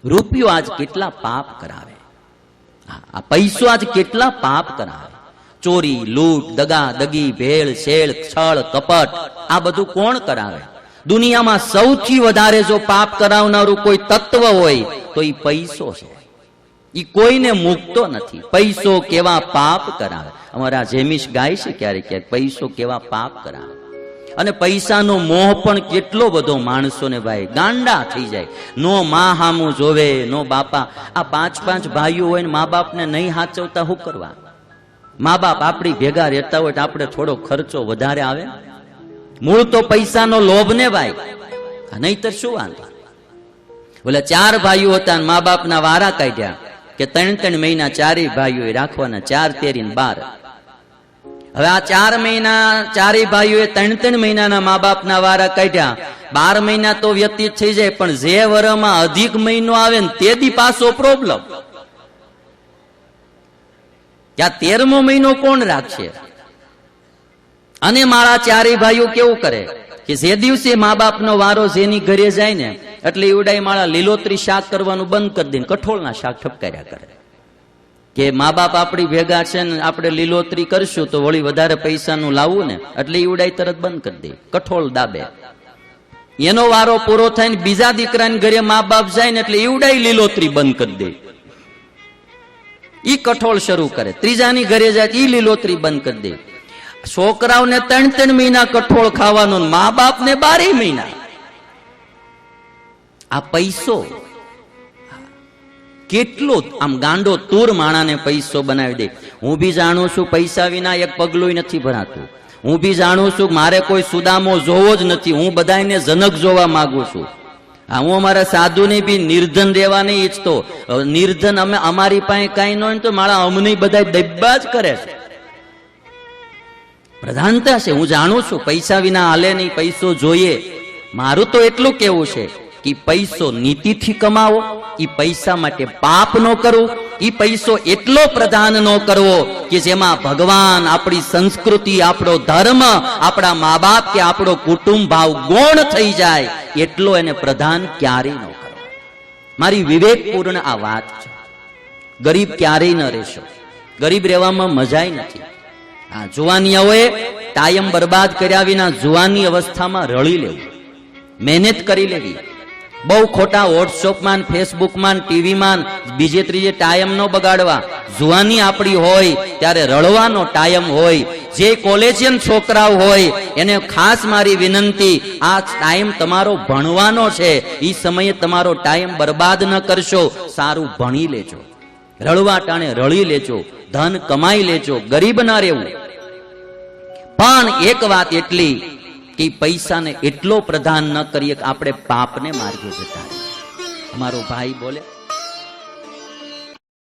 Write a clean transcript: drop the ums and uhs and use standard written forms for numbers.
રૂપિયો આજ કેટલા પાપ કરાવે, આ પૈસો આજ કેટલા પાપ કરાવે. ચોરી, લૂંટ, દગા દગી, ભેળ શેળ, છળ કપટ, આ બધું કોણ કરાવે? દુનિયામાં સૌથી વધારે જો પાપ કરાવનારું કોઈ તત્વ હોય તો એ પૈસો છે. એ કોઈને મૂકતો નથી. પૈસો કેવા પાપ કરાવે. અમારા જેમિશ ગાય છે ક્યારેક ક્યારેક, પૈસો કેવા પાપ કરાવે. અને પૈસાનો મોહ પણ કેટલો બધો માણસોને ભાઈ ગાંડા થઈ જાય. નો મા હામું જોવે, નો બાપા. આ 5 ભાઈઓ હોય ને મા બાપને નહીં હાચવતા શું કરવા? મા બાપ આપણી ભેગા રહેતા હોય તો આપણે થોડો ખર્ચો વધારે આવે. મૂળ તો પૈસાનો લોભ ને ભાઈ, નહીતર શું વાંધો? બોલે 4 ભાઈઓ હતા મા બાપના વારા કાઢ્યા કે 3 મહિના 4 ભાઈઓ રાખવાના, 4 તેરી 12. હવે આ 4 મહિના 4 ભાઈઓએ 3 મહિનાના મા બાપના વારા કાઢ્યા. 12 મહિના તો વ્યતીત થઈ જાય, પણ જે વરમાં અધિક મહિનો આવે ને તે દી પાછો પ્રોબ્લેમ. ત્યાં 13મો મહિનો કોણ રાખશે? અને મારા 4 ભાઈઓ કેવું કરે કે જે દિવસે મા બાપનો વારો જેની ઘરે જાય ને એટલે એવડાય માળા લીલોતરી શાક કરવાનું બંધ કરી દે, કઠોળના શાક ઠપકાર્યા કરે કે મા બાપ આપણી ભેગા છે ને આપણે લીલોતરી કરશું તો વળી વધારે પૈસાનું લાવવું ને, એટલે એવડાય તરત બંધ કરી દે, કઠોળ દાબે. એનો વારો પૂરો થાય ને બીજા દીકરાની ઘરે મા બાપ જાય ને એટલે એવડાય લીલોતરી બંધ કરી દે, ઈ કઠોળ શરૂ કરે. ત્રીજાની ઘરે જાય ઈ લીલોતરી બંધ કરી દે. છોકરાઓને 3 મહિના કઠોળ ખાવાનું, મા બાપને 12 મહિના. આ પૈસો કેટલો આમ ગાંડો તૂર માણાને પૈસો બનાવી દે. હું બી જાણું છું પૈસા વિના એક પગલું નથી ભરાતું. હું બી જાણું છું મારે કોઈ સુદામો જોવો જ નથી. હું બધાને જનક જોવા માંગુ છું. હું અમારા સાધુને બી નિર્ધન રહેવા નહીં ઈચ્છતો. નિર્ધન અમે અમારી પાસે કઈ ન હોય તો મારા અમને બધા દબ્બા જ કરે છે. પ્રધાનતા છે. હું જાણું છું પૈસા વિના હાલે નહીં, પૈસો જોઈએ. મારું તો એટલું કેવું છે કે પૈસો નીતિથી કમાવો, એ પૈસા માટે પાપ ન કરવું, એ પૈસો એટલો પ્રધાન ન કરવો કે જેમાં ભગવાન, આપણી સંસ્કૃતિ, આપણો ધર્મ, આપણા મા બાપ કે આપણો કુટુંબ ભાવ ગૌણ થઈ જાય, એટલો એને પ્રધાન ક્યારેય ન કરવો. મારી વિવેકપૂર્ણ આ વાત છે. ગરીબ ક્યારેય ન રહેશો. ગરીબ રહેવામાં મજાય નથી. આ જુવાનિયાઓએ ટાઈમ બરબાદ કર્યા વિના જુવાની અવસ્થામાં રળી લેવું, મહેનત કરી લેવી. બહુ ખોટા વોટ્સઅપમાં, ફેસબુકમાં, ટીવીમાં બીજે ત્રીજે ટાઈમ ન બગાડવા. જુવાની આપણી હોય ત્યારે રળવાનો ટાઈમ હોય. જે કોલેજિયન છોકરાઓ હોય એને ખાસ મારી વિનંતી, આ ટાઈમ તમારો ભણવાનો છે. એ સમયે તમારો ટાઈમ બરબાદ ન કરશો. સારું ભણી લેજો, રળવા ટાણે રળી લેજો, ધન કમાઈ લેજો, ગરીબ ના રહેવું. પણ એક વાત એટલી કે પૈસાને એટલો પ્રધાન ન કરીએ કે આપણે પાપને માર્ગે જતા. અમારો ભાઈ બોલે